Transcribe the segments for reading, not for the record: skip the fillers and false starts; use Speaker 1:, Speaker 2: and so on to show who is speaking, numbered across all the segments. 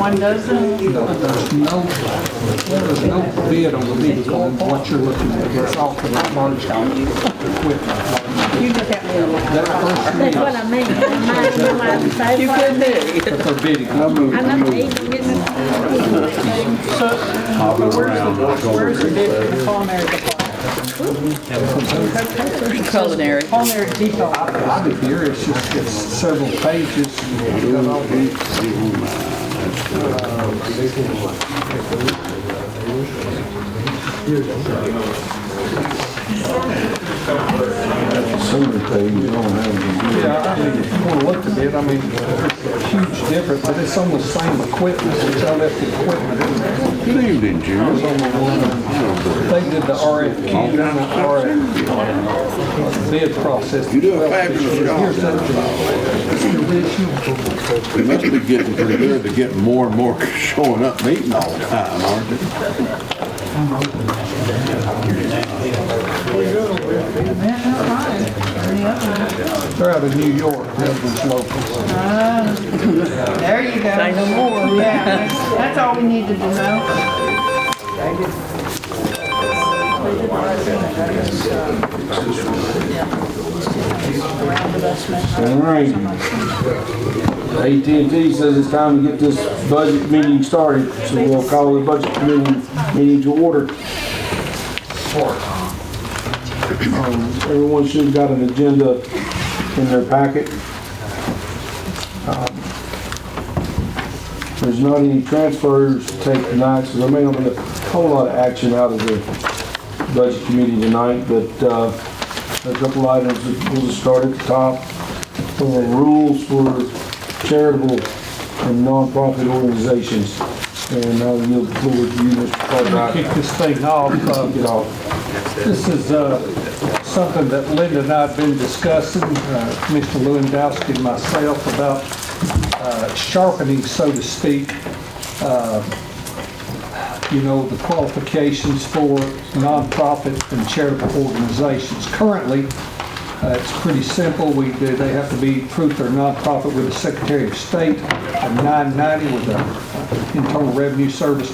Speaker 1: One dozen?
Speaker 2: There's no bid on the vehicle and what you're looking at. It's all for that large equipment.
Speaker 1: You look at me.
Speaker 2: That first
Speaker 3: That's
Speaker 2: bid,
Speaker 3: what I mean.
Speaker 1: You could be.
Speaker 2: that they're bidding on.
Speaker 3: I'm not even getting
Speaker 1: So, where's the bid for the culinary department? Culinary. Culinary depot.
Speaker 2: I'll be here, it's several pages. Got all the-
Speaker 4: Summary page, you don't have them.
Speaker 2: Yeah, I mean, if you want to look at it, I mean, it's a huge difference, but it's on the same equipment, it's all that equipment in there.
Speaker 4: Good evening, Jim.
Speaker 2: They did the RFQ and the bid process.
Speaker 4: You do a fabulous job.
Speaker 2: Here's the original.
Speaker 4: We must be getting pretty good to getting more and more showing up meeting all the time, aren't they?
Speaker 2: They're out of New York, Melvin's local.
Speaker 1: There you go. Say no more. Yeah, that's all we needed to know.
Speaker 5: All right. AT&T says it's time to get this budget meeting started, so we'll call the budget meeting to order. Everyone should have got an agenda in their packet. There's not any transfers to take tonight, so there may not be a whole lot of action out of the budget committee tonight, but a couple items that we'll just start at the top. Rules for charitable and nonprofit organizations. And I'll yield the floor to you, Mr. Cartwright.
Speaker 2: Kick this thing off.
Speaker 5: Get off.
Speaker 2: This is something that Linda and I have been discussing, Mr. Lewandowski and myself, about sharpening, so to speak, the qualifications for nonprofit and charitable organizations. Currently, it's pretty simple. They have to be proof they're nonprofit with the Secretary of State, a 990 with the Internal Revenue Service,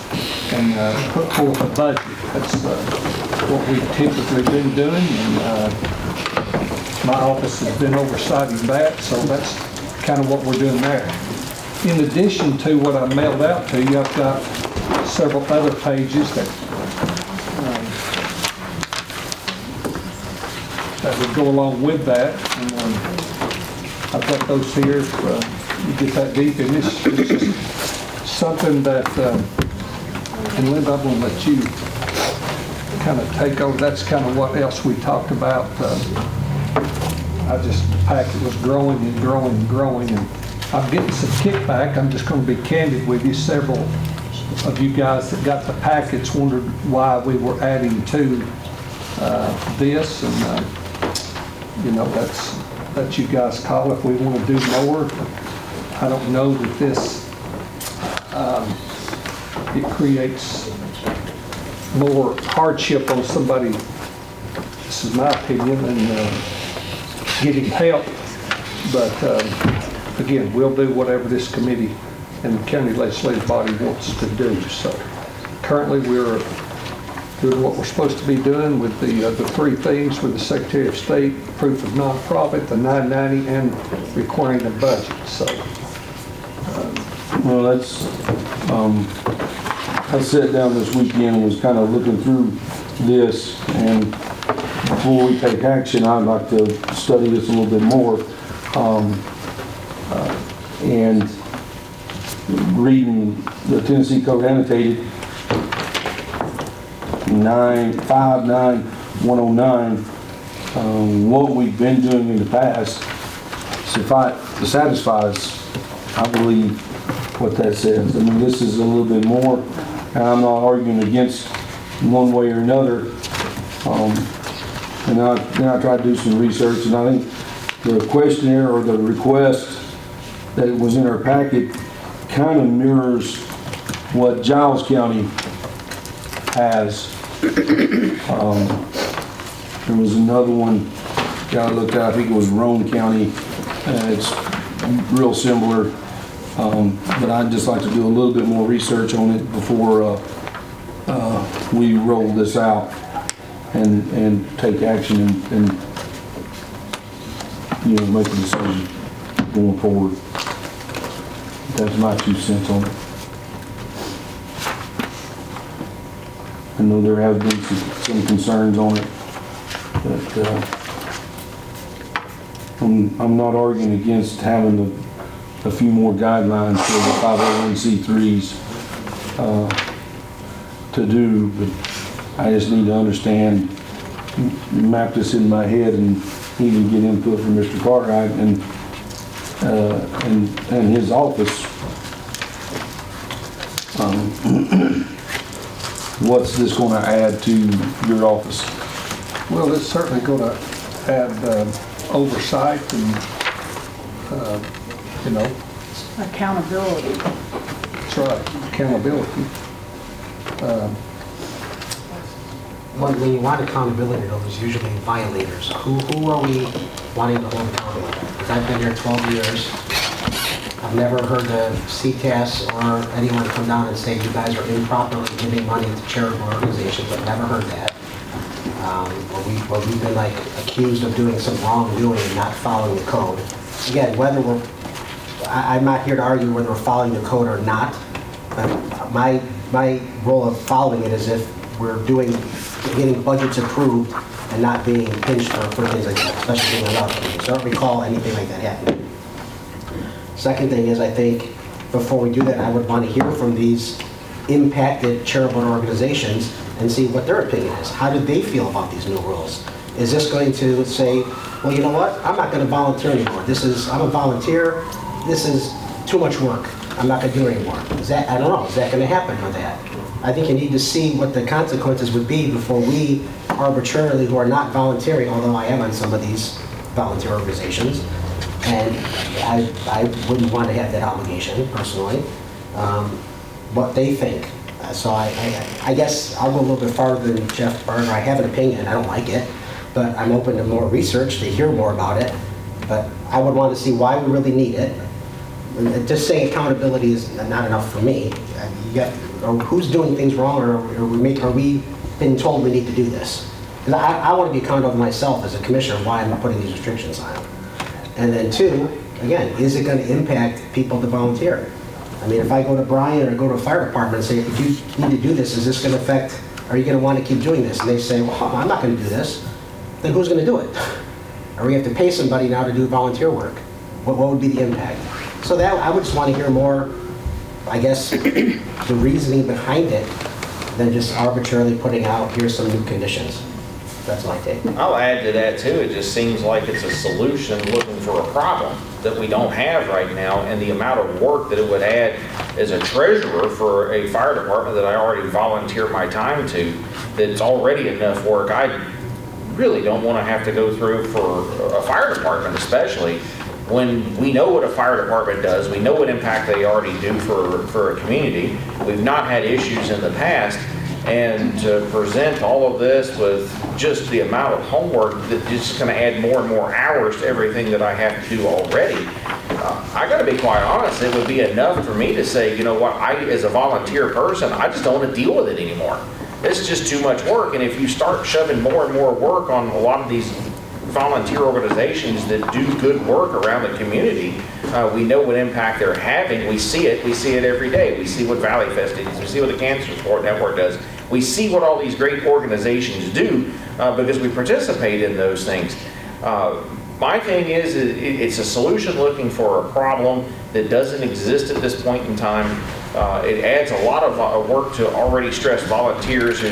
Speaker 2: and put forth a budget. That's what we've typically been doing, and my office has been oversighting that, so that's kind of what we're doing there. In addition to what I mailed out to you, I've got several other pages that would go along with that. And, I've got those here if you get that deep in this. It's just something that, and Linda, I'm going to let you kind of take over. That's kind of what else we talked about. The packet was growing and growing and growing, and I'm getting some kickback. I'm just going to be candid with you. Several of you guys that got the packets wondered why we were adding to this, and that's you guys call if we want to do more. I don't know that this it creates more hardship on somebody. This is my opinion, and getting help. But again, we'll do whatever this committee and the county legislative body wants to do. So currently we're doing what we're supposed to be doing with the three things with the Secretary of State, proof of nonprofit, the 990, and requiring a budget. So
Speaker 5: Well, I sat down this weekend and was kind of looking through this, and before we take action, I'd like to study this a little bit more. And reading the Tennessee Code Annotated 59109, what we've been doing in the past satisfies, I believe, what that says. I mean, this is a little bit more, and I'm not arguing against one way or another. And then I tried to do some research, and I think the questionnaire or the request that was in our packet kind of mirrors what Giles County has. There was another one that I looked at, I think it was Roane County. It's real similar. But I'd just like to do a little bit more research on it before we roll this out and take action and make a decision going forward. That's my 2 cents on it. I know there have been some concerns on it, but I'm not arguing against having a few more guidelines for the 501c3s to do, but I just need to understand, map this in my head, and even get input from Mr. Cartwright and his office. What's this going to add to your office?
Speaker 2: Well, it's certainly going to add oversight and,
Speaker 1: Accountability.
Speaker 2: that's right, accountability.
Speaker 3: When you want accountability, though, there's usually violators. Who are we wanting to hold accountable? Because I've been here 12 years. I've never heard the CTAS or anyone come down and say you guys are improperly giving money to charitable organizations. I've never heard that. Where we've been like accused of doing some wrongdoing and not following the code. Again, whether I'm not here to argue whether we're following the code or not. My role of following it is if we're getting budgets approved and not being pinched for things like that, especially being allowed to. So I don't recall anything like that happening. Second thing is, I think before we do that, I would want to hear from these impacted charitable organizations and see what their opinion is. How do they feel about these new rules? Is this going to say, well, you know what? I'm not going to volunteer anymore. I'm a volunteer. This is too much work. I'm not going to do it anymore. I don't know. Is that going to happen with that? I think you need to see what the consequences would be before we arbitrarily, who are not volunteering, although I am on some of these volunteer organizations, and I wouldn't want to have that obligation personally, what they think. So I guess I'll go a little bit farther than Jeff Berger. I have an opinion. I don't like it, but I'm open to more research to hear more about it. But I would want to see why we really need it. And just saying accountability is not enough for me. Or who's doing things wrong, or are we being told we need to do this? Because I want to be accountable to myself as a commissioner why I'm putting these restrictions on. And then 2, again, is it going to impact people to volunteer? I mean, if I go to Brian or go to a fire department and say, if you need to do this, is this going to affect, are you going to want to keep doing this? And they say, well, I'm not going to do this. Then who's going to do it? Or we have to pay somebody now to do volunteer work. What would be the impact? So that I would just want to hear more, I guess, the reasoning behind it than just arbitrarily putting out, here's some new conditions. That's my take.
Speaker 6: I'll add to that too. It just seems like it's a solution looking for a problem that we don't have right now, and the amount of work that it would add as a treasurer for a fire department that I already volunteer my time to, that's already enough work. I really don't want to have to go through for a fire department, especially when we know what a fire department does. We know what impact they already do for a community. We've not had issues in the past. And to present all of this with just the amount of homework that's just going to add more and more hours to everything that I have to do already, I got to be quite honest, it would be enough for me to say, you know what, as a volunteer person, I just don't want to deal with it anymore. It's just too much work. And if you start shoving more and more work on a lot of these volunteer organizations that do good work around the community, we know what impact they're having. We see it every day. We see what Valley Fest is. We see what the Cancer Support Network does. We see what all these great organizations do because we participate in those things. My thing is, it's a solution looking for a problem that doesn't exist at this point in time. It adds a lot of work to already stressed volunteers who,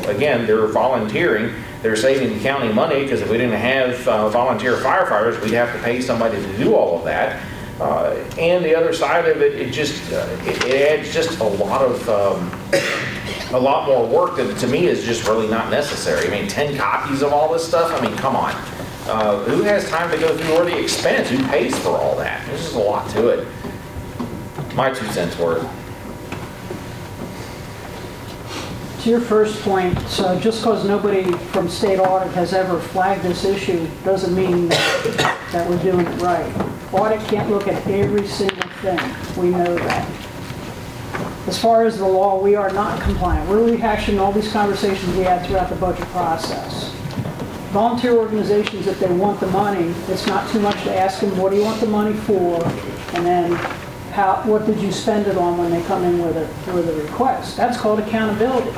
Speaker 6: again, they're volunteering. They're saving the county money, because if we didn't have volunteer firefighters, we'd have to pay somebody to do all of that. And the other side of it, it adds just a lot more work that to me is just really not necessary. I mean, 10 copies of all this stuff, I mean, come on. Who has time to go through all the expense? Who pays for all that? There's just a lot to it. My 2 cents worth.
Speaker 7: To your first point, so just because nobody from state audit has ever flagged this issue doesn't mean that we're doing it right. Audit can't look at every single thing. We know that. As far as the law, we are not compliant. We're rehashing all these conversations we had throughout the budget process. Volunteer organizations, if they want the money, it's not too much to ask them, what do you want the money for? And then what did you spend it on when they come in with a request? That's called accountability.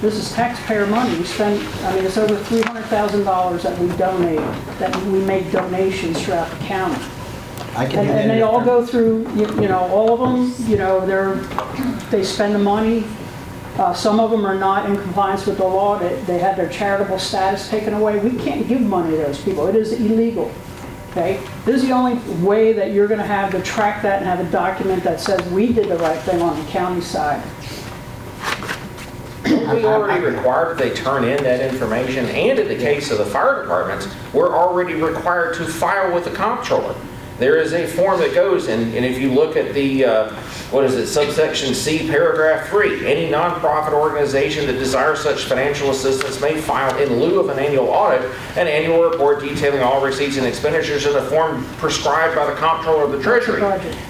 Speaker 7: This is taxpayer money. We spend, it's over $300,000 that we donate, that we make donations throughout the county. And they all go through, all of them, they spend the money. Some of them are not in compliance with the law. They had their charitable status taken away. We can't give money to those people. It is illegal. Okay? This is the only way that you're going to have to track that and have a document that says we did the right thing on the county side.
Speaker 6: We already required that they turn in that information, and in the case of the fire departments, we're already required to file with the comptroller. There is a form that goes, and if you look at the, subsection C, paragraph 3, any nonprofit organization that desires such financial assistance may file in lieu of an annual audit an annual report detailing all receipts and expenditures in the form prescribed by the comptroller of the Treasury.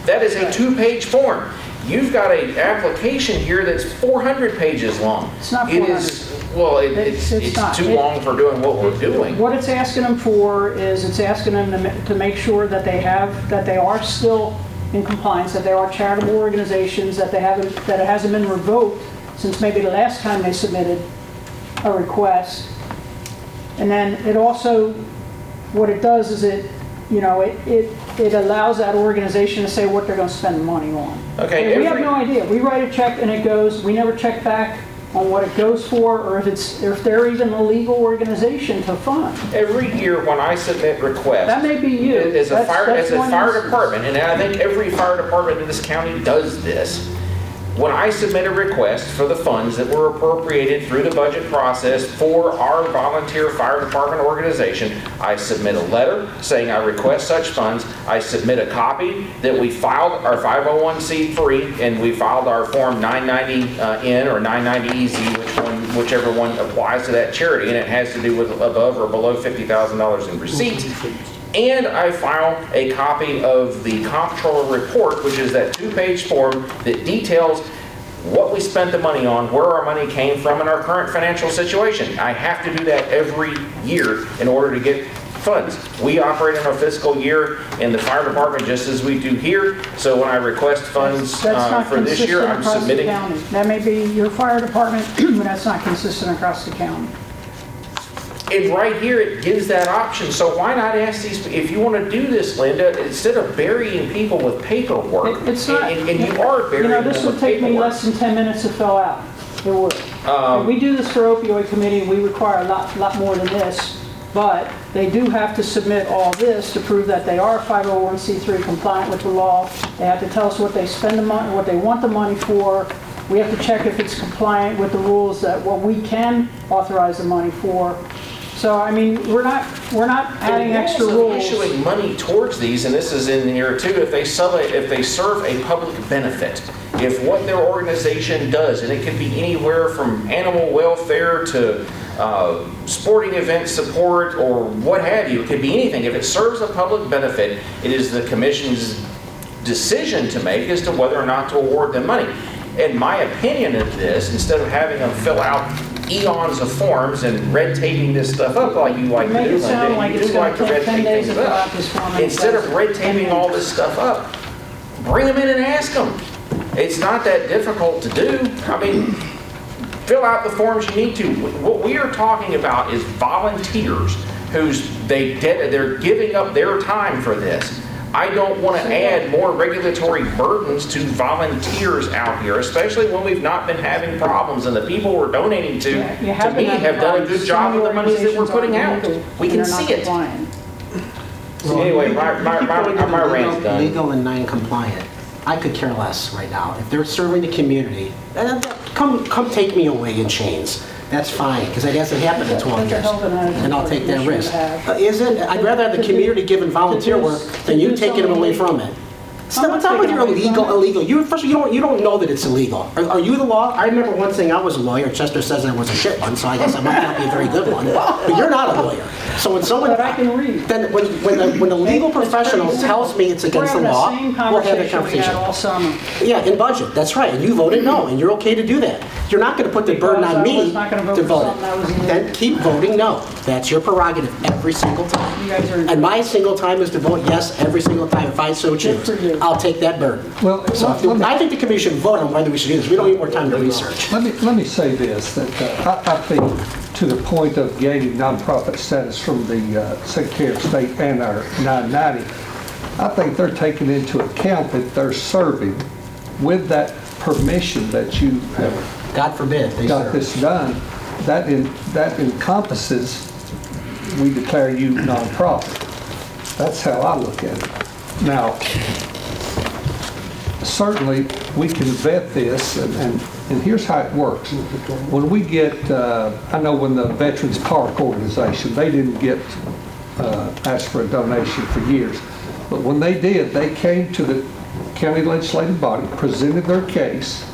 Speaker 6: That is a 2-page form. You've got an application here that's 400 pages long.
Speaker 7: It's not 400.
Speaker 6: It's too long for doing what we're doing.
Speaker 7: What it's asking them for is it's asking them to make sure that they are still in compliance, that they are charitable organizations, that it hasn't been revoked since maybe the last time they submitted a request. And then it also, what it does is it allows that organization to say what they're going to spend the money on.
Speaker 6: Okay.
Speaker 7: We have no idea. We write a check and it goes. We never check back on what it goes for, or if they're even a legal organization to fund.
Speaker 6: Every year when I submit requests,
Speaker 7: that may be you.
Speaker 6: As a fire department, and I think every fire department in this county does this. When I submit a request for the funds that were appropriated through the budget process for our volunteer fire department organization, I submit a letter saying I request such funds. I submit a copy that we filed our 501c3 and we filed our form 990N or 990EZ, whichever one applies to that charity, and it has to do with above or below $50,000 in receipts. And I file a copy of the comptroller report, which is that 2-page form that details what we spent the money on, where our money came from, and our current financial situation. I have to do that every year in order to get funds. We operate in a fiscal year in the fire department just as we do here. So when I request funds for this year, I'm submitting.
Speaker 7: That may be your fire department, but that's not consistent across the county.
Speaker 6: And right here, it gives that option. So why not ask these, if you want to do this, Linda, instead of burying people with paperwork,
Speaker 7: it's not,
Speaker 6: and you are burying them with paperwork.
Speaker 7: This would take me less than 10 minutes to fill out. It would. We do this for opioid committee. We require a lot more than this, but they do have to submit all this to prove that they are 501c3 compliant with the law. They have to tell us what they spend the money, what they want the money for. We have to check if it's compliant with the rules that what we can authorize the money for. So, we're not adding extra rules.
Speaker 6: Issuing money towards these, and this is in here too, if they serve a public benefit, if what their organization does, and it can be anywhere from animal welfare to sporting event support or what have you, it could be anything. If it serves a public benefit, it is the commission's decision to make as to whether or not to award them money. In my opinion of this, instead of having them fill out eons of forms and red taping this stuff up like you like to do, Linda, you do like to red tape things up. Instead of red taping all this stuff up, bring them in and ask them. It's not that difficult to do. Fill out the forms you need to. What we are talking about is volunteers they're giving up their time for this. I don't want to add more regulatory burdens to volunteers out here, especially when we've not been having problems and the people we're donating to me, have done a good job with the monies that we're putting out. We can see it. So anyway, my rant's done.
Speaker 3: Legal and non-compliant. I could care less right now. If they're serving the community, come take me away in chains. That's fine, because it hasn't happened in 12 years, and I'll take that risk. I'd rather have the community giving volunteer work than you taking them away from it. It's not with your illegal. First of all, you don't know that it's illegal. Are you the law? I remember one thing, I was a lawyer. Chester says I was a shit one, so I guess I might not be a very good one. But you're not a lawyer. So when someone...
Speaker 7: But I can read.
Speaker 3: Then when a legal professional tells me it's against the law, we'll have a
Speaker 7: We're having the same conversation we had
Speaker 3: conversation.
Speaker 7: all summer.
Speaker 3: Yeah, in budget, that's right. And you voted no, and you're okay to do that. You're not going to put the burden
Speaker 7: Because
Speaker 3: on
Speaker 7: I
Speaker 3: me
Speaker 7: was not gonna vote
Speaker 3: to
Speaker 7: for
Speaker 3: vote
Speaker 7: something that was
Speaker 3: it.
Speaker 7: illegal.
Speaker 3: Then keep voting no. That's your prerogative every single time.
Speaker 7: You guys are-
Speaker 3: And my single time is to vote yes every single time if I so choose.
Speaker 7: Good for you.
Speaker 3: I'll take that burden.
Speaker 2: Well,
Speaker 3: So
Speaker 2: let me-
Speaker 3: I think the commission should vote on whether we should do this. We don't need more time to research.
Speaker 2: Let me say this, that I think to the point of gaining nonprofit status from the Secretary of State and our 990, I think they're taking into account that they're serving with that permission that you have
Speaker 3: God forbid they
Speaker 2: got
Speaker 3: serve.
Speaker 2: this done. That encompasses, we declare you nonprofit. That's how I look at it. Now, certainly, we can vet this, and here's how it works. When we get, I know when the Veterans Park Organization, they didn't get asked for a donation for years, but when they did, they came to the county legislative body, presented their case,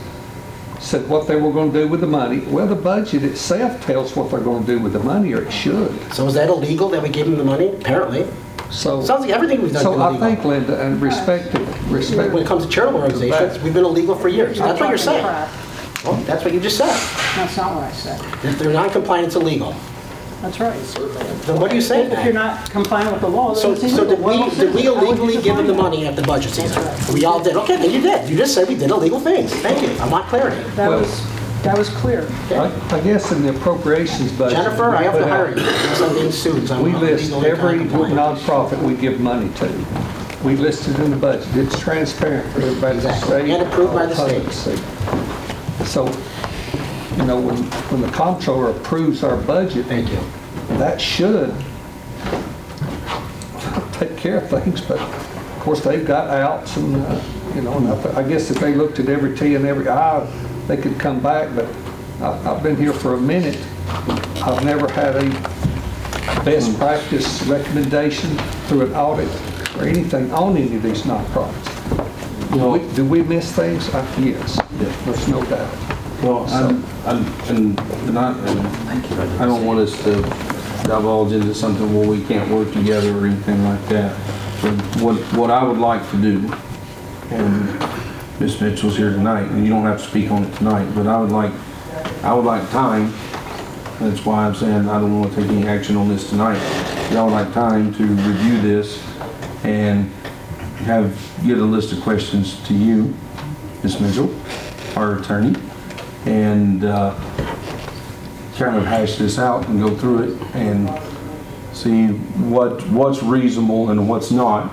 Speaker 2: said what they were going to do with the money. Well, the budget itself tells what they're going to do with the money, or it should.
Speaker 3: So is that illegal that we gave them the money? Apparently.
Speaker 2: So,
Speaker 3: Sounds like everything we've done has
Speaker 2: so
Speaker 3: been
Speaker 2: I
Speaker 3: illegal.
Speaker 2: think, Linda, and
Speaker 3: When it comes to charitable organizations, we've been illegal for years. That's what you're saying. Well, that's what you just said.
Speaker 7: That's not what I said.
Speaker 3: If they're non-compliant, it's illegal.
Speaker 7: That's right.
Speaker 3: Then what are you saying?
Speaker 7: If you're not compliant with the law,
Speaker 3: So
Speaker 7: then it's illegal.
Speaker 3: did we
Speaker 7: How would you
Speaker 3: illegally give them the
Speaker 7: define
Speaker 3: money at the budget season?
Speaker 7: That's right.
Speaker 3: We all did. Okay, then you did. You just said we did illegal things. Thank you. I want clarity.
Speaker 7: that? That was clear.
Speaker 2: I guess in the appropriations budget.
Speaker 3: Jennifer, I have to hire you. Unless I'm being sued. So I'm
Speaker 2: We list
Speaker 3: illegally
Speaker 2: every
Speaker 3: non-compliant.
Speaker 2: nonprofit we give money to. We list it in the budget. It's transparent for everybody to
Speaker 3: Exactly.
Speaker 2: see.
Speaker 3: And approved by the
Speaker 2: public
Speaker 3: state.
Speaker 2: to see. So, you know, when the comptroller approves our budget,
Speaker 3: Thank you.
Speaker 2: that should take care of things, but of course, they've got outs and, you know, and I guess if they looked at every T and every I, they could come back, but I've been here for a minute. I've never had a best practice recommendation through an audit or anything on any of these nonprofits. Do we miss things? Yes, there's no doubt.
Speaker 5: Well, I don't want us to divulge into something where we can't work together or anything like that. But what I would like to do, and Ms. Mitchell's here tonight, and you don't have to speak on it tonight, but I would like time. That's why I'm saying I don't want to take any action on this tonight. But I would like time to review this and get a list of questions to you, Ms. Mitchell, our attorney, and kind of hash this out and go through it and see what's reasonable and what's not,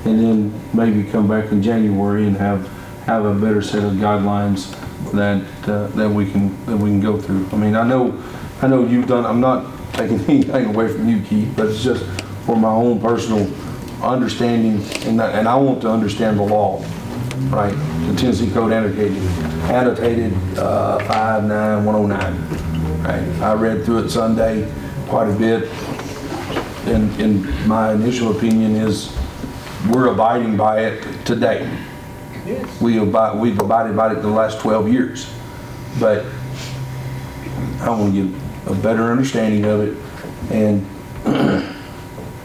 Speaker 5: and then maybe come back in January and have a better set of guidelines that we can go through. I mean, I know you've done. I'm not taking anything away from you, Keith, but it's just for my own personal understanding, and I want to understand the law, right? The Tennessee Code annotated 59109. Right? I read through it Sunday quite a bit, and my initial opinion is we're abiding by it today. We've abided by it the last 12 years, but I want to get a better understanding of it, and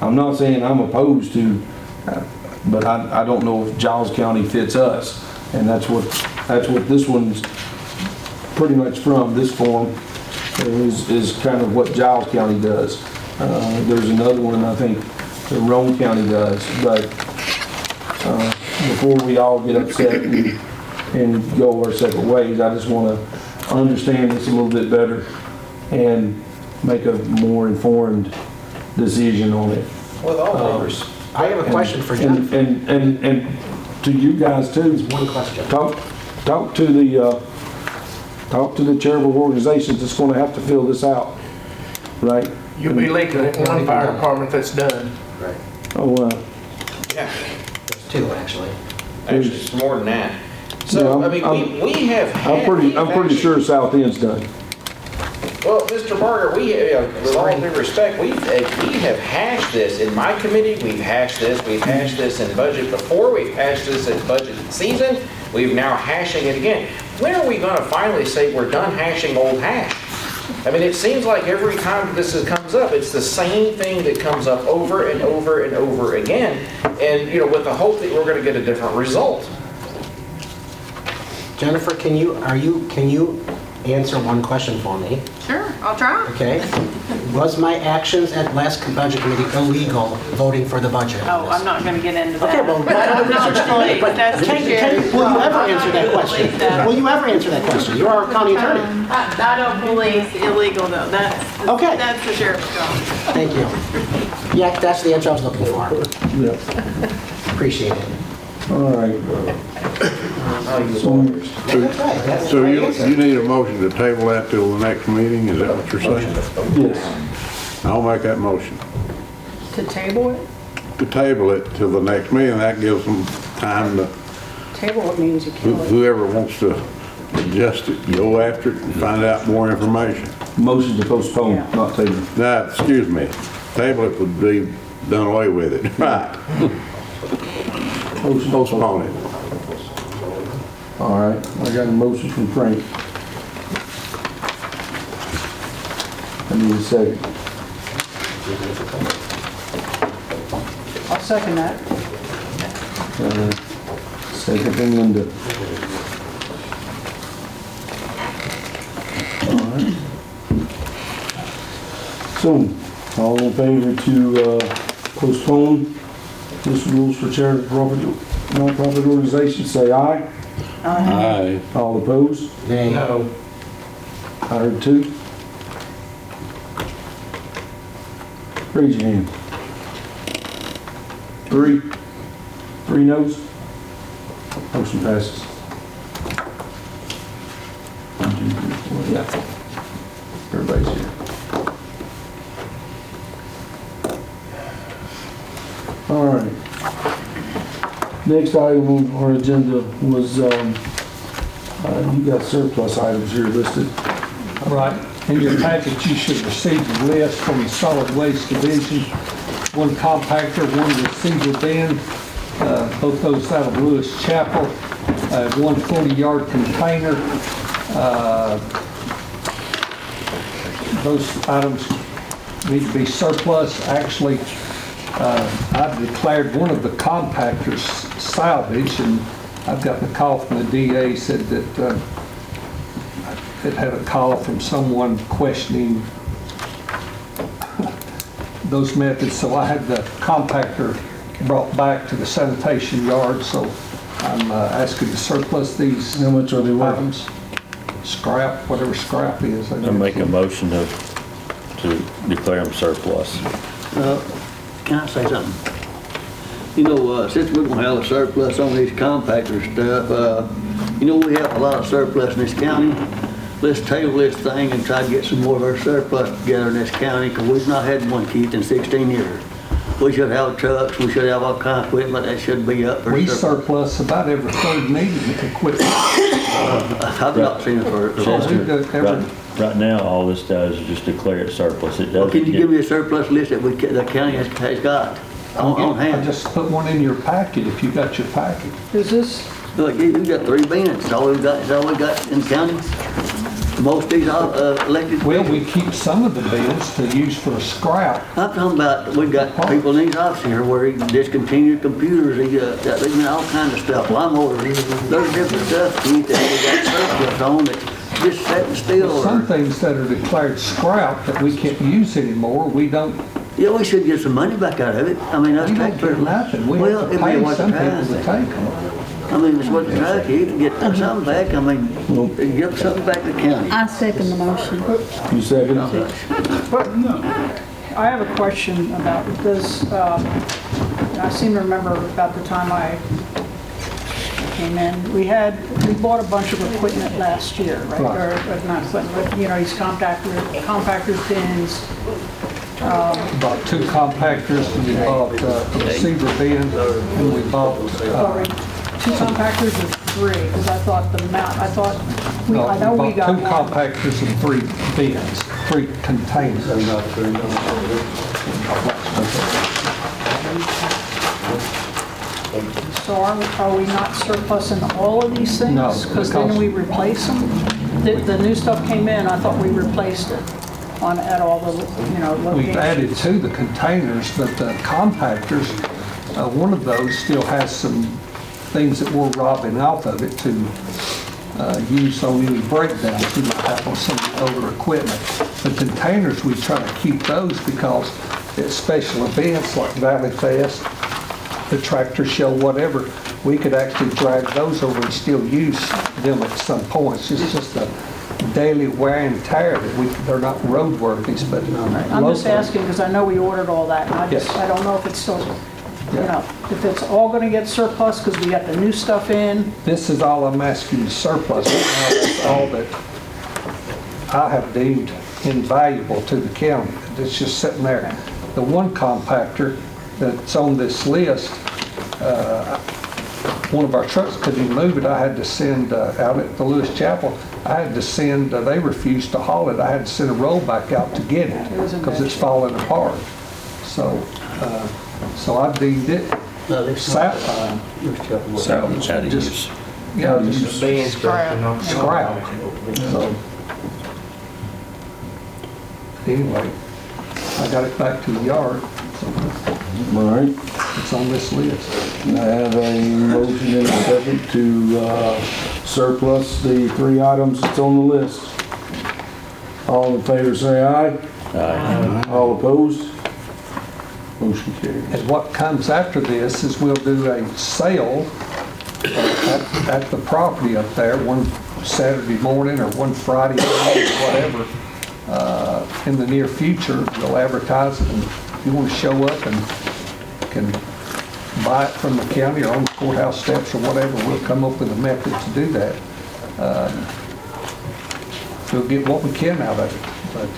Speaker 5: I'm not saying I'm opposed to, but I don't know if Giles County fits us, and that's what this one's pretty much from. This form is kind of what Giles County does. There's another one I think that Roane County does, but before we all get upset and go our separate ways, I just want to understand this a little bit better and make a more informed decision on it.
Speaker 6: With all due
Speaker 3: I have a question for Jennifer.
Speaker 5: And to you guys too.
Speaker 3: One question.
Speaker 5: Talk to the charitable organizations that's going to have to fill this out, right?
Speaker 1: You'll be leaking at one fire department that's done.
Speaker 3: Right.
Speaker 5: Oh,
Speaker 6: Yeah,
Speaker 3: There's two, actually.
Speaker 6: actually, it's more than that. So,
Speaker 5: Yeah,
Speaker 6: I mean, we have had...
Speaker 5: I'm pretty sure South End's done.
Speaker 6: Well, Mr. Barger, with all due respect, we have hashed this in my committee, we've hashed this in budget before, we've hashed this in budget season, we've now hashing it again. When are we gonna finally say we're done hashing old hash? I mean, it seems like every time this comes up, it's the same thing that comes up over and over and over again, and, with the hope that we're gonna get a different result.
Speaker 3: Jennifer, can you answer one question for me?
Speaker 1: Sure, I'll try.
Speaker 3: Okay. Was my actions at last budget committee illegal voting for the budget?
Speaker 1: Oh, I'm not gonna get into that.
Speaker 3: Okay, well, why don't we research it? But
Speaker 1: That's
Speaker 3: will you ever answer that question? Will you ever answer that question? You're our county attorney.
Speaker 1: I don't believe illegal though,
Speaker 3: Okay.
Speaker 1: that's the sheriff's job.
Speaker 3: Thank you. Yeah, that's the answer I was looking for.
Speaker 5: Yeah.
Speaker 3: Appreciate it.
Speaker 5: All right.
Speaker 4: So you need a motion to table that till the next meeting, is that what you're saying?
Speaker 5: Yes.
Speaker 4: I'll make that motion.
Speaker 7: To table it?
Speaker 4: To table it till the next meeting, that gives them time to,
Speaker 7: Table it means you kill it.
Speaker 4: whoever wants to adjust it, go after it and find out more information.
Speaker 5: Motion to postpone,
Speaker 7: Yeah.
Speaker 5: not table.
Speaker 4: Now, excuse me, table it would be done away with it, right? Postpone it.
Speaker 5: All right, I got a motion from Frank. I need a second.
Speaker 7: I'll second that.
Speaker 5: Second from Linda. All right. So, all in favor to postpone this rules for charitable non-profit organizations, say aye.
Speaker 4: Aye.
Speaker 5: All opposed?
Speaker 3: Nay.
Speaker 6: No.
Speaker 5: I heard two. Raise your hand. Three. Three noes. Motion passes. 1, 2, 3, 4. Yeah. Everybody's here. All right. Next item on our agenda was, you got surplus items here listed.
Speaker 2: Right, in your package, you should receive a list from the Solid Waste Division, one compactor, one receiver bin, both those out of Lewis Chapel, one 40-yard container. Those items need to be surplus. Actually, I've declared one of the compactors salvage, and I've gotten a call from the DA, said that it had a call from someone questioning those methods, so I had the compactor brought back to the sanitation yard, so I'm asking to surplus these
Speaker 5: How much are they worth?
Speaker 2: items. Scrap, whatever scrap is.
Speaker 8: I make a motion to declare them surplus.
Speaker 9: Can I say something? You know, since we're gonna have a surplus on these compactor stuff, you know, we have a lot of surplus in this county. Let's table this thing and try to get some more of our surplus together in this county, because we've not had one, Keith, in 16 years. We should have trucks, we should have all kind of equipment that should be up for
Speaker 2: We
Speaker 9: surplus.
Speaker 2: surplus about every third meeting equipment.
Speaker 9: I've not seen it for.
Speaker 8: Right now, all this does is just declare it surplus. It
Speaker 9: Well,
Speaker 8: doesn't
Speaker 9: can you give me a surplus list that the county has got on
Speaker 2: I
Speaker 9: hand?
Speaker 2: just put one in your packet if you got your packet.
Speaker 7: Is this,
Speaker 9: Look, you got 3 bins, that's all we got in the county. Most of these elected.
Speaker 2: Well, we keep some of the bins to use for scrap.
Speaker 9: I'm talking about, we got people in these offices here where he discontinued computers, they all kinds of stuff, lawnmowers, there's different stuff, Keith, that we got surplus on that's just sitting still.
Speaker 2: Some things that are declared scrap that we can't use anymore, we don't,
Speaker 9: Yeah, we should get some money back out of it. I mean, us
Speaker 2: we don't
Speaker 9: taxpayers.
Speaker 2: get nothing. We
Speaker 9: Well,
Speaker 2: have to
Speaker 9: it'd be
Speaker 2: pay
Speaker 9: what
Speaker 2: some
Speaker 9: the
Speaker 2: people
Speaker 9: price
Speaker 2: to
Speaker 9: is.
Speaker 2: take them.
Speaker 9: I mean, it's what the price is, to get something back, I mean, give something back to the county.
Speaker 10: I second the motion.
Speaker 5: You second?
Speaker 7: I have a question about this. I seem to remember about the time I came in, we bought a bunch of equipment last year, right? Or not equipment, but, you know, these compactors, bins.
Speaker 2: Bought 2 compactors, and we bought a receiver bin, and we bought
Speaker 7: 2 compactors or 3? Because I thought the amount, I know we got
Speaker 2: Two
Speaker 7: one.
Speaker 2: compactors and 3 bins, 3 containers.
Speaker 7: So are we not surplusing all of these things?
Speaker 2: No,
Speaker 7: Because then
Speaker 2: because-
Speaker 7: we replace them? The new stuff came in, I thought we replaced it at all the, locations.
Speaker 2: We've added to the containers, but the compactors, one of those still has some things that we're robbing off of it to use on any breakdowns we might have on some of the older equipment. The containers, we try to keep those because at special events like Valley Fest, the tractor show, whatever, we could actually drag those over and still use them at some point. It's just a daily wear and tear that they're not roadworthies, but.
Speaker 7: I'm just asking because I know we ordered all that, and I
Speaker 2: Yes.
Speaker 7: don't know if it's still, if it's all going to get surplus because we got the new stuff in.
Speaker 2: This is all I'm asking you surplus. That's all that I have deemed invaluable to the county. It's just sitting there. The one compactor that's on this list, one of our trucks couldn't even move it. I had to send, out at the Lewis Chapel, I had to send, they refused to haul it. I had to send a rollback out to get it because it's falling apart. So I deemed it salvage.
Speaker 8: Salvage, how to
Speaker 2: Just-
Speaker 8: use.
Speaker 2: Yeah, just scrap. So, anyway, I got it back to the yard.
Speaker 5: All right.
Speaker 2: It's on this list.
Speaker 5: I have a motion and a second to surplus the 3 items that's on the list. All in favor say aye.
Speaker 8: Aye.
Speaker 5: All opposed? Motion carries.
Speaker 2: And what comes after this is we'll do a sale at the property up there, one Saturday morning or one Friday night or whatever, in the near future. We'll advertise it, and if you want to show up and can buy it from the county or on the courthouse steps or whatever, we'll come up with a method to do that. We'll get what we can out of it. But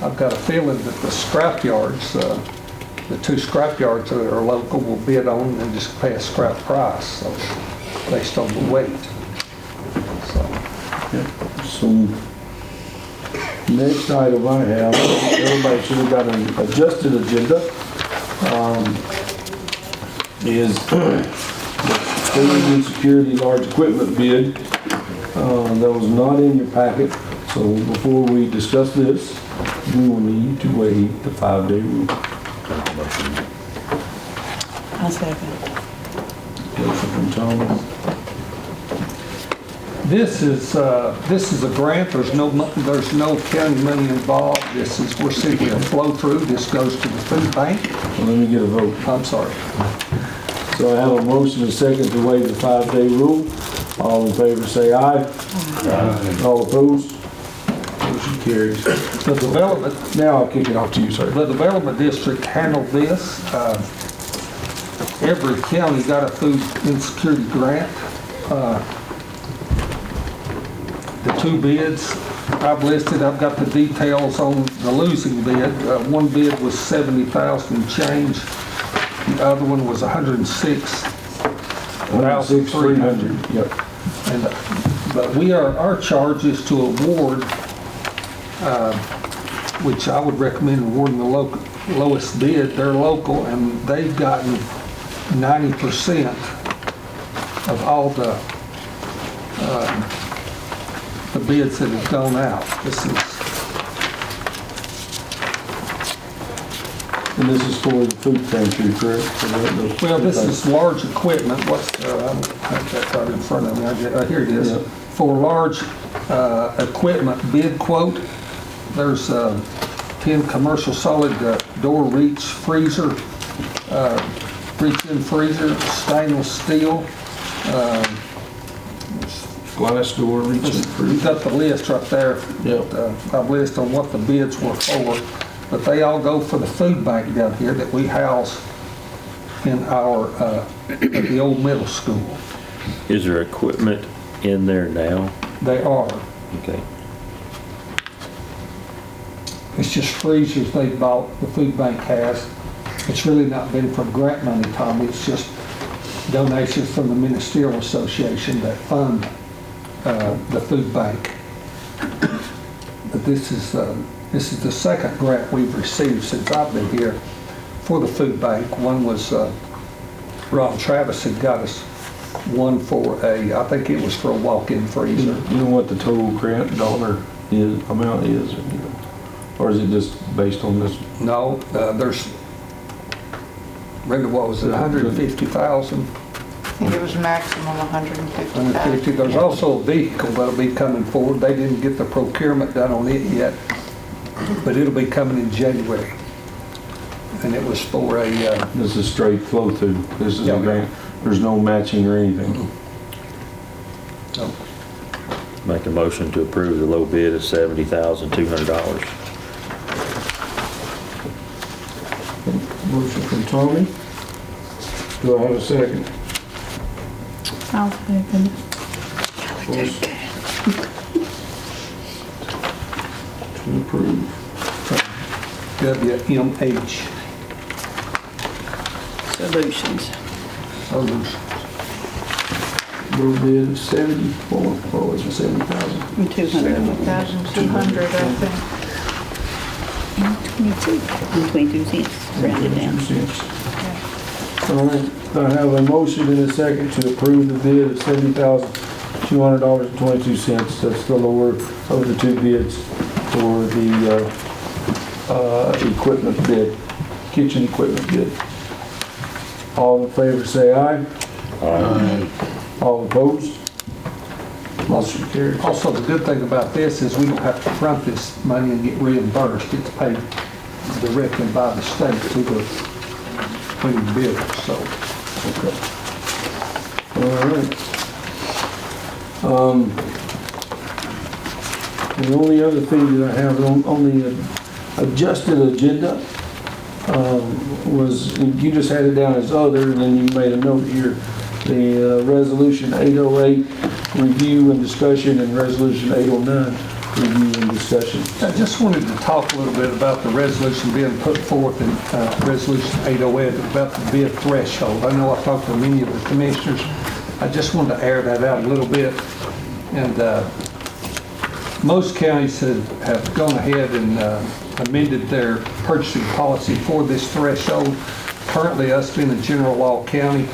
Speaker 2: I've got a feeling that the scrap yards, the 2 scrap yards that are local will bid on and just pay a scrap price, so based on the weight.
Speaker 5: So, next item I have, everybody should have got an adjusted agenda, is the food and security large equipment bid. That was not in your packet, so before we discuss this, we will need to waive the 5-day rule.
Speaker 1: I'll second.
Speaker 5: Motion from Thomas.
Speaker 2: This is a grant. There's no county money involved. We're simply a flow through. This goes to the food bank.
Speaker 5: So let me get a vote.
Speaker 2: I'm sorry.
Speaker 5: So I have a motion and a second to waive the 5-day rule. All in favor say aye. Aye. All opposed? Motion carries.
Speaker 2: The development,
Speaker 5: Now I'll kick it off to you, sir.
Speaker 2: the development district handled this. Every county got a food insecurity grant. The 2 bids I've listed, I've got the details on the losing bid. One bid was 70,000 and change. The other one was 106,300.
Speaker 5: Yep.
Speaker 2: But our charge is to award, which I would recommend awarding the lowest bid. They're local, and they've gotten 90% of all the bids that have gone out.
Speaker 5: And this is for the food pantry, correct?
Speaker 2: Well, this is large equipment. I don't have that right in front of me. Here it is.
Speaker 5: Yep.
Speaker 2: For large equipment bid quote, there's 10 commercial solid door reach freezer, reach-in freezer, stainless steel.
Speaker 5: Glass door, reaching
Speaker 2: You've got the list right there.
Speaker 5: Yep.
Speaker 2: I've listed on what the bids were for, but they all go for the food bank down here that we house in our, at the old middle school.
Speaker 8: Is there equipment in there now?
Speaker 2: They are.
Speaker 8: Okay.
Speaker 2: It's just freezers they bought, the food bank has. It's really not been from grant money, Tommy. It's just donations from the Ministerial Association that fund the food bank. But this is the second grant we've received since I've been here for the food bank. One was Rob Travis had got us one for I think it was for a walk-in freezer.
Speaker 5: You know what the total grant amount is? Or is it just based on this?
Speaker 2: No, there's, Brenda, what was it, 150,000?
Speaker 1: I think it was maximum 150,000.
Speaker 2: 150. There's also a vehicle that'll be coming forward. They didn't get the procurement done on it yet, but it'll be coming in January. And it was for a...
Speaker 5: This is straight flow through. This is a grant. There's no matching or anything.
Speaker 2: No.
Speaker 8: Make a motion to approve the low bid of $70,200.
Speaker 5: Motion from Tommy. Do I have a second?
Speaker 1: I'll second.
Speaker 5: To approve.
Speaker 2: WMH
Speaker 1: Solutions.
Speaker 2: Solutions.
Speaker 5: Low bid of 74, what was it, 70,000?
Speaker 1: 200,200, I think.
Speaker 10: 22 cents, rounded down.
Speaker 5: All right, I have a motion and a second to approve the bid of $70,200.22. That's the lower of the two bids for the equipment bid, kitchen equipment bid. All in favor say aye. Aye. All opposed? Motion carries.
Speaker 2: Also, the good thing about this is we don't have to front this money and get reimbursed. It's paid directly by the state to the winning bidder, so.
Speaker 5: Okay. All right. The only other thing that I have on the adjusted agenda was, you just had it down as other, and then you made a note here, the resolution 808 review and discussion, and resolution 809 review and discussion.
Speaker 2: I just wanted to talk a little bit about the resolution being put forth in resolution 808 about the bid threshold. I know I talked to many of the commissioners. I just wanted to air that out a little bit. And most counties have gone ahead and amended their purchasing policy for this threshold. Currently, us being a general law county,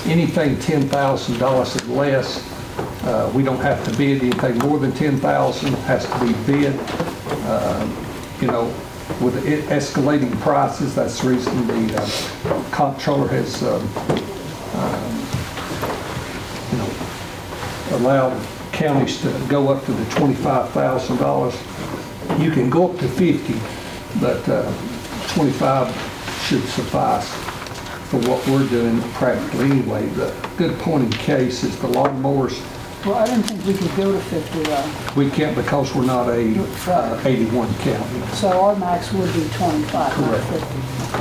Speaker 2: anything $10,000 or less, we don't have to bid. Anything more than $10,000 has to be bid. You know, with the escalating prices, that's the reason the comptroller has, you know, allowed counties to go up to the $25,000. You can go up to 50, but 25 should suffice for what we're doing practically anyway. The good point in case is the lawnmowers.
Speaker 7: Well, I didn't think we could go to 50 though.
Speaker 2: We can't because we're not a 81 county.
Speaker 7: So our max would be 25, not
Speaker 2: Correct.
Speaker 7: 50.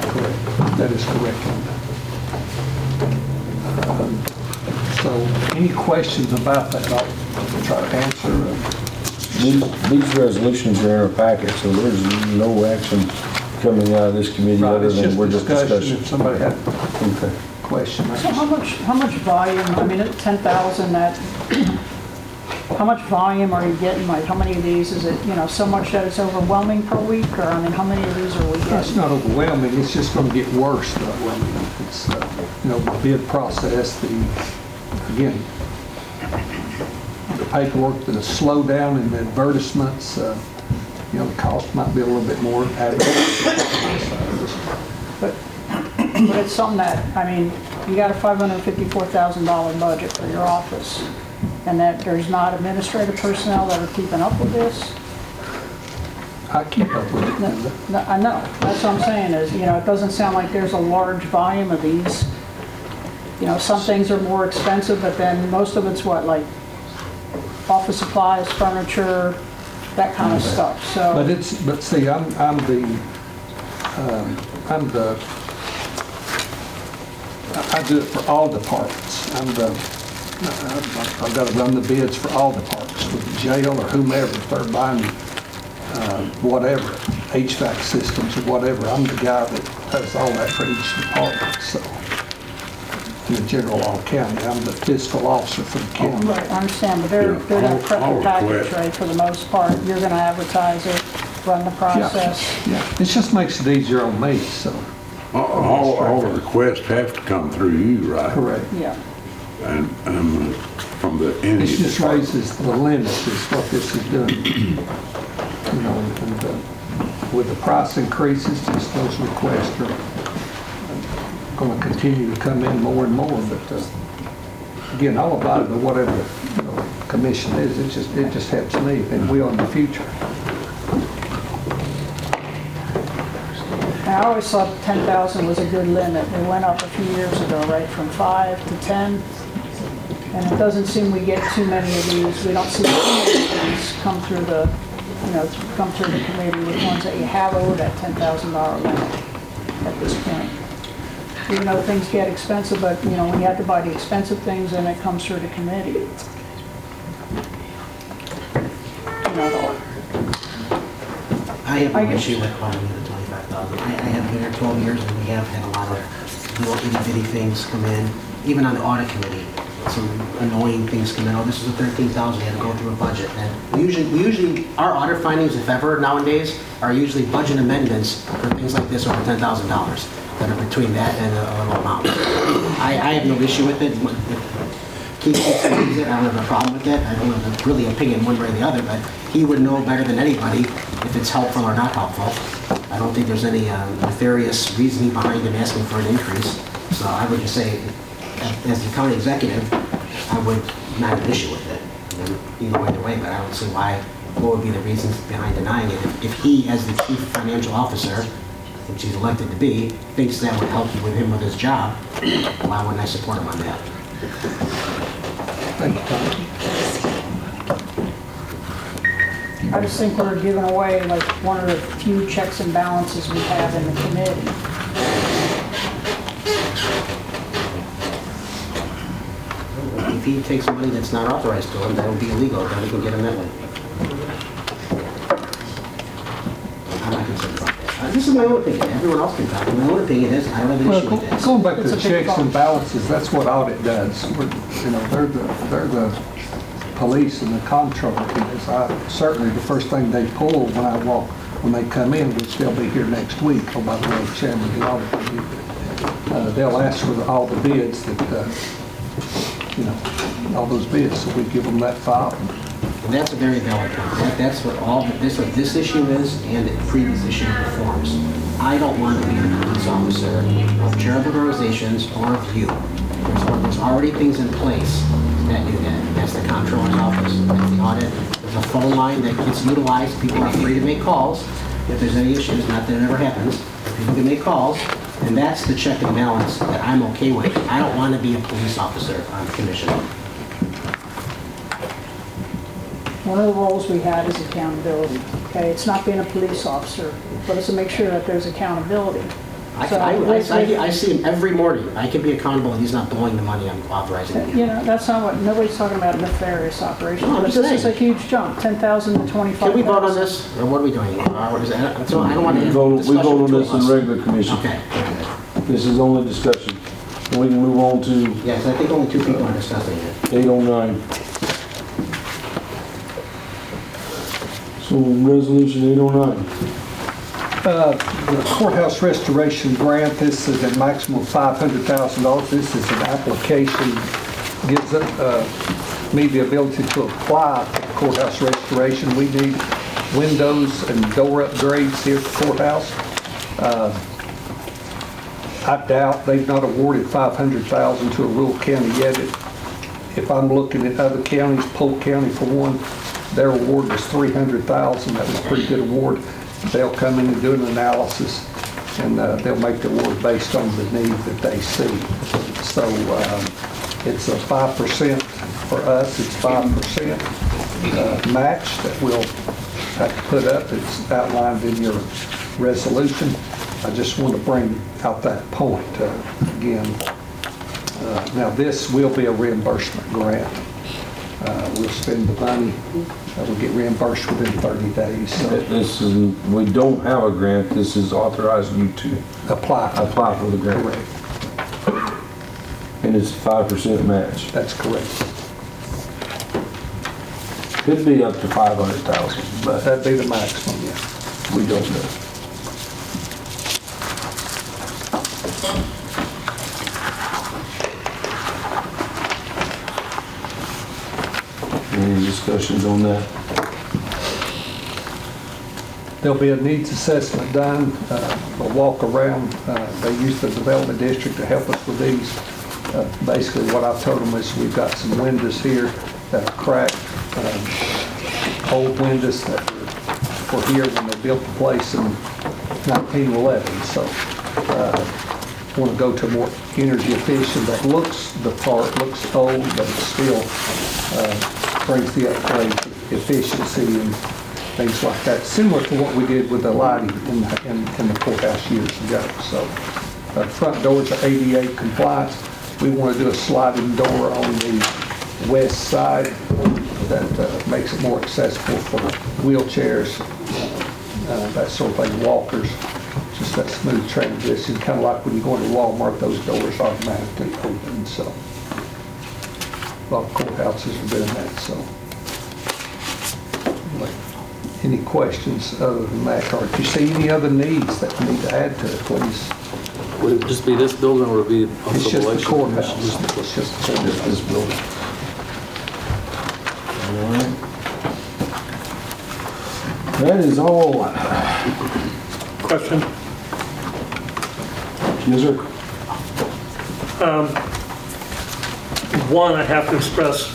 Speaker 2: Correct. That is correct. So any questions about that, I'll try to answer.
Speaker 5: These resolutions are in our packet, so there's no action coming out of this committee
Speaker 2: Right,
Speaker 5: other
Speaker 2: it's
Speaker 5: than
Speaker 2: just
Speaker 5: we're just
Speaker 2: discussion. If
Speaker 5: discussing.
Speaker 2: somebody had
Speaker 5: Okay.
Speaker 2: a question.
Speaker 7: So how much volume, I mean, at 10,000, how much volume are you getting? Like, how many of these, is it, you know, so much that it's overwhelming per week? Or, I mean, how many of these are we
Speaker 2: It's
Speaker 7: getting?
Speaker 2: not overwhelming, it's just going to get worse though. I mean, it's, you know, the bid process, again, the paperwork, the slowdown in the advertisements, you know, the cost might be a little bit more
Speaker 7: But it's something that, I mean, you got a $554,000 budget for your office, and that there's not administrative personnel that are keeping up with this?
Speaker 2: I keep up with it.
Speaker 7: No, I know, that's what I'm saying is, you know, it doesn't sound like there's a large volume of these. You know, some things are more expensive, but then most of it's what, like office supplies, furniture, that kind of stuff, so.
Speaker 2: But see, I'm I do it for all departments. I've got to run the bids for all departments, for the jail or whomever, if they're buying whatever, HVAC systems or whatever. I'm the guy that does all that for each department, so. the general law county. I'm the fiscal officer for the county.
Speaker 7: Right, I understand, but they're gonna prep the package, right, for the most part. You're gonna advertise it, run the process.
Speaker 2: Yeah, it just makes it easier on me, so.
Speaker 4: All the requests have to come through you, right?
Speaker 2: Correct.
Speaker 7: Yeah.
Speaker 4: And from the any
Speaker 2: It just
Speaker 4: department.
Speaker 2: raises the limit is what this is doing. You know, and with the price increases, just those requests are going to continue to come in more and more. But again, I'll abide by whatever the commission is. It just helps me and will in the future.
Speaker 7: I always thought 10,000 was a good limit. It went up a few years ago, right, from 5 to 10. And it doesn't seem we get too many of these. We don't see too many of these come through the, come through the committee with ones that you have over that $10,000 limit at this point. Even though things get expensive, but, when you have to buy the expensive things, then it comes through the committee.
Speaker 3: I have no issue with calling it the 25,000. I have been here 12 years and we have had a lot of little itty bitty things come in, even on the audit committee. Some annoying things come in. Oh, this is a 13,000. You had to go through a budget. And we usually our audit findings, if ever nowadays, are usually budget amendments for things like this over $10,000 that are between that and a little amount. I have no issue with it. Keith it. I don't have a problem with it. I don't have a really opinion one way or the other, but he would know better than anybody if it's helpful or not helpful. I don't think there's any nefarious reasoning behind him asking for an increase. So I would just say, as the county executive, I would not have an issue with it. Either way, but I don't see what would be the reasons behind denying it. If he, as the chief financial officer, which he's elected to be, thinks that would help with him with his job, why wouldn't I support him on that?
Speaker 2: Thank you, Tom.
Speaker 7: I just think we're giving away like one of the few checks and balances we have in the committee.
Speaker 3: If he takes money that's not authorized to him, that would be illegal, then we can get him that way. I'm not concerned about that. This is my own opinion. Everyone else can talk. My own opinion is I don't have an issue with this.
Speaker 2: Going back to
Speaker 7: It's a
Speaker 2: the
Speaker 7: big
Speaker 2: checks and
Speaker 7: cost.
Speaker 2: balances, that's what audit does. They're the police and the comptroller. Certainly the first thing they pull when they come in, which they'll be here next week. Oh, by the way, Chairman of the audit committee, they'll ask for all the bids that, all those bids, so we give them that file.
Speaker 3: And that's a very valid point. That's what this issue is and the previous issue of the forms. I don't want to be a police officer of charitable organizations or of you. There's already things in place that do that. That's the comptroller's office, that's the audit. There's a phone line that gets utilized. People are free to make calls if there's any issues, not that it ever happens. People can make calls, and that's the check and balance that I'm okay with. I don't want to be a police officer on the commission.
Speaker 7: One of the roles we had is accountability. Okay, it's not being a police officer, but it's to make sure that there's accountability.
Speaker 3: I see him every morning. I can be accountable and he's not blowing the money I'm authorizing him.
Speaker 7: That's not what, nobody's talking about nefarious operations.
Speaker 3: No, I'm
Speaker 7: But
Speaker 3: just
Speaker 7: this is a
Speaker 3: saying.
Speaker 7: huge jump, 10,000 to 25,000.
Speaker 3: Can we vote on this, or what are we doing? What is that? So I don't want to
Speaker 5: We
Speaker 3: have
Speaker 5: vote
Speaker 3: discussion
Speaker 5: on
Speaker 3: between
Speaker 5: this in
Speaker 3: us.
Speaker 5: regular commission.
Speaker 3: Okay.
Speaker 5: This is only discussion. We can move on to
Speaker 3: Yes, I think only two people are discussing it.
Speaker 5: 809. So resolution 809.
Speaker 2: The courthouse restoration grant, this is a maximum of $500,000. This is an application, gives me the ability to apply for courthouse restoration. We need windows and door upgrades here at the courthouse. I doubt they've not awarded $500,000 to a rural county yet. If I'm looking at other counties, Polk County for one, their award was $300,000. That was a pretty good award. They'll come in and do an analysis, and they'll make the award based on the need that they see. So it's a 5% for us. It's 5% match that we'll have to put up. It's outlined in your resolution. I just want to bring out that point again. Now this will be a reimbursement grant. We'll spend the money, we'll get reimbursed within 30 days. So
Speaker 5: We don't have a grant. This is authorizing you to
Speaker 2: apply
Speaker 5: apply for the grant.
Speaker 2: Correct.
Speaker 5: And it's 5% match.
Speaker 2: That's correct.
Speaker 5: Could be up to 500,000, but
Speaker 2: That'd be the maximum, yeah.
Speaker 5: we don't know. Any discussions on that?
Speaker 2: There'll be a needs assessment done, a walk around. They use the development district to help us with these. Basically, what I've told them is we've got some windows here that are cracked, old windows that were here when they built the place in 1911. So want to go to more energy efficient that looks old, but it still brings the upgrade to efficiency and things like that, similar to what we did with the lighting in the courthouse years ago. So front doors are ADA compliant. We want to do a sliding door on the west side that makes it more accessible for wheelchairs, that sort of thing, walkers. Just that smooth transition, kind of like when you go into Walmart, those doors automatically open. So a lot of courthouses are doing that. So any questions other than that, or if you see any other needs that we need to add to it, please.
Speaker 11: Would it just be this building or would it be
Speaker 2: It's
Speaker 11: also
Speaker 2: just the
Speaker 11: election?
Speaker 2: courthouse. It's just the courthouse.
Speaker 5: This building. All right. That is all.
Speaker 12: Question.
Speaker 5: Yes, sir.
Speaker 12: One, I have to express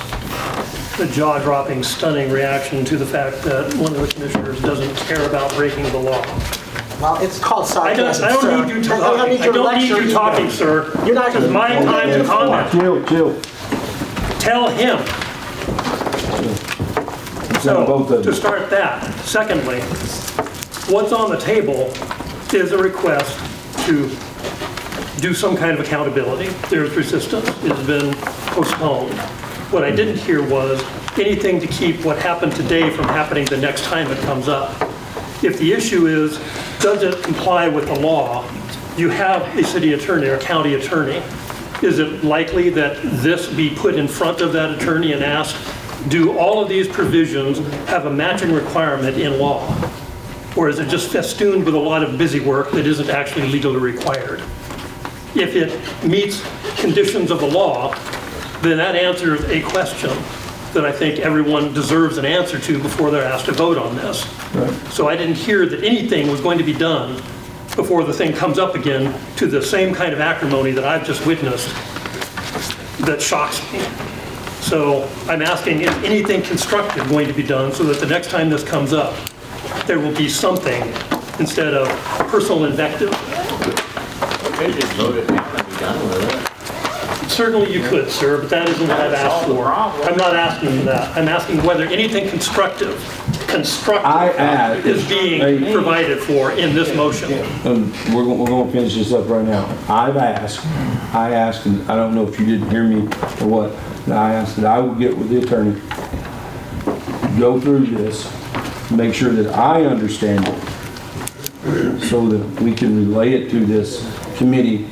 Speaker 12: the jaw-dropping, stunning reaction to the fact that one of the commissioners doesn't care about breaking the law.
Speaker 3: Well, it's called sarcasm,
Speaker 12: I don't need you talking. I don't need you talking, sir.
Speaker 3: You're not
Speaker 12: It's my time to comment.
Speaker 5: Chill.
Speaker 12: Tell him.
Speaker 5: So, both of
Speaker 12: To
Speaker 5: you.
Speaker 12: start that. Secondly, what's on the table is a request to do some kind of accountability. There's resistance. It's been postponed. What I didn't hear was anything to keep what happened today from happening the next time it comes up. If the issue is, does it comply with the law, you have a city attorney or county attorney. Is it likely that this be put in front of that attorney and asked, do all of these provisions have a matching requirement in law? Or is it just festooned with a lot of busy work that isn't actually legally required? If it meets conditions of the law, then that answers a question that I think everyone deserves an answer to before they're asked to vote on this.
Speaker 5: Right.
Speaker 12: So I didn't hear that anything was going to be done before the thing comes up again to the same kind of acrimony that I've just witnessed that shocks me. So I'm asking, is anything constructive going to be done so that the next time this comes up, there will be something instead of personal invective?
Speaker 8: They just voted and be done with it.
Speaker 12: Certainly you could, sir, but that isn't what I've asked for. I'm not asking for that. I'm asking whether anything constructive is being provided for in this motion.
Speaker 5: We're going to finish this up right now. I asked, and I don't know if you didn't hear me or what, and I asked that I would get with the attorney, go through this, make sure that I understand it, so that we can relay it to this committee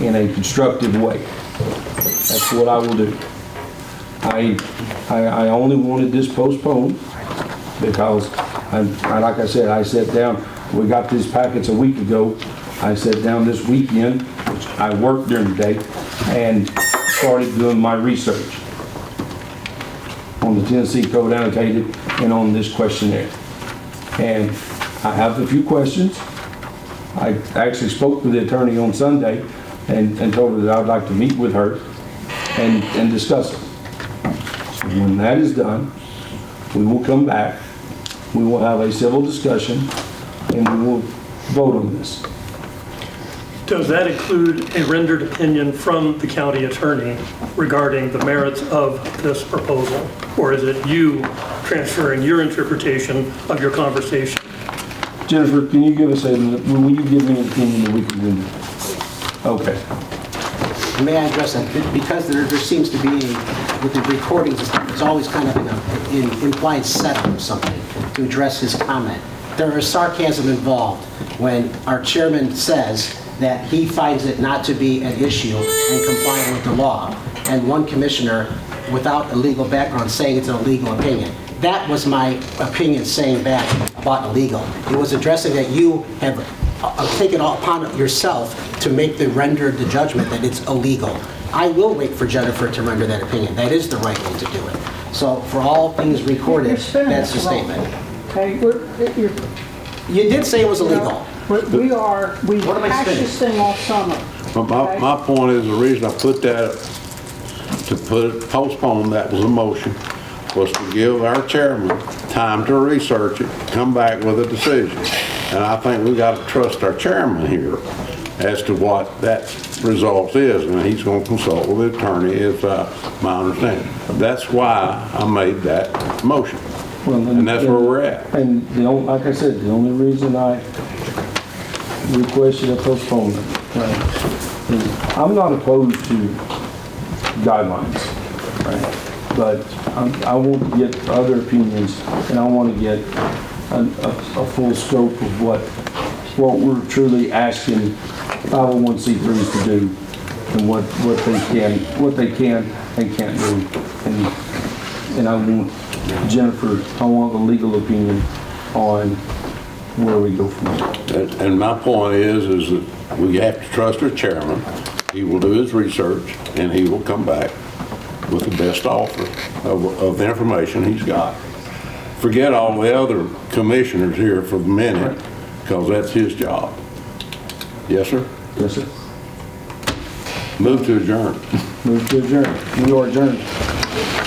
Speaker 5: in a constructive way. That's what I will do. I only wanted this postponed because, like I said, I sat down, we got these packets a week ago. I sat down this weekend, which I worked during the day, and started doing my research on the Tennessee Code Annotated and on this questionnaire. And I have a few questions. I actually spoke to the attorney on Sunday and told her that I'd like to meet with her and discuss it. So when that is done, we will come back, we will have a civil discussion, and we will vote on this.
Speaker 12: Does that include a rendered opinion from the county attorney regarding the merits of this proposal? Or is it you transferring your interpretation of your conversation?
Speaker 5: Jennifer, can you give us will you give me an opinion that we can render? Okay.
Speaker 3: May I address that? Because there seems to be, with the recordings and stuff, it's always kind of an implied setup or something to address his comment. There is sarcasm involved when our chairman says that he finds it not to be an issue and compliant with the law, and one commissioner without a legal background saying it's an illegal opinion. That was my opinion saying back about illegal. It was addressing that you have taken it upon yourself to make the judgment that it's illegal. I will wait for Jennifer to render that opinion. That is the right way to do it. So for all things recorded,
Speaker 7: You're spinning
Speaker 3: that's the
Speaker 7: this wrong.
Speaker 3: statement.
Speaker 7: Okay,
Speaker 3: You did say it was illegal.
Speaker 7: we
Speaker 3: What am I
Speaker 7: hashed
Speaker 3: spinning?
Speaker 7: this thing all summer.
Speaker 4: But
Speaker 7: Okay.
Speaker 4: my point is, the reason I put that, postpone, that was a motion, was to give our chairman time to research it, come back with a decision. And I think we got to trust our chairman here as to what that result is, and he's going to consult with the attorney, is my understanding. That's why I made that motion, and that's where we're at.
Speaker 5: And like I said, the only reason I requested a postponement, is I'm not opposed to guidelines, right? But I want to get other opinions, and I want to get a full scope of what we're truly asking 501c3s to do, and what they can and can't do. And I want Jennifer, I want a legal opinion on where we go from there.
Speaker 4: And my point is that we have to trust our chairman. He will do his research, and he will come back with the best offer of the information he's got. Forget all the other commissioners here for the minute, because that's his job. Yes, sir?
Speaker 5: Yes, sir.
Speaker 4: Move to adjourn.
Speaker 5: Move to adjourn. We are adjourned.